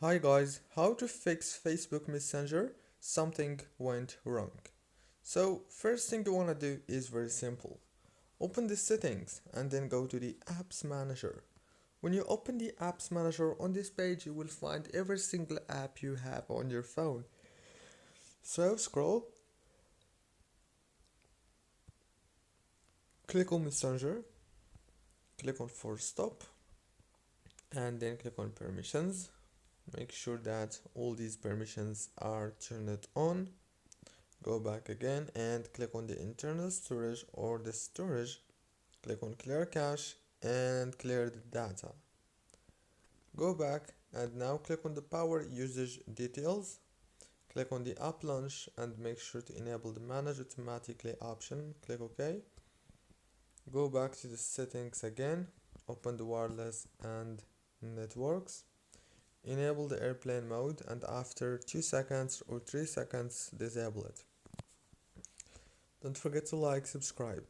Hi guys, how to fix Facebook Messenger? Something went wrong. So first thing you want to do is very simple. Open the settings and then go to the apps manager. When you open the apps manager on this page, you will find every single app you have on your phone. So scroll, click on Messenger, click on force stop, and then click on permissions. Make sure that all these permissions are turned on. Go back again and click on the internal storage or the storage. Click on clear cache and clear the data. Go back and now click on the power usage details. Click on the app launch and make sure to enable the manage automatically option. Click OK. Go back to the settings again. Open the wireless and networks. Enable the airplane mode and after 2 seconds or 3 seconds disable it. Don't forget to like, subscribe.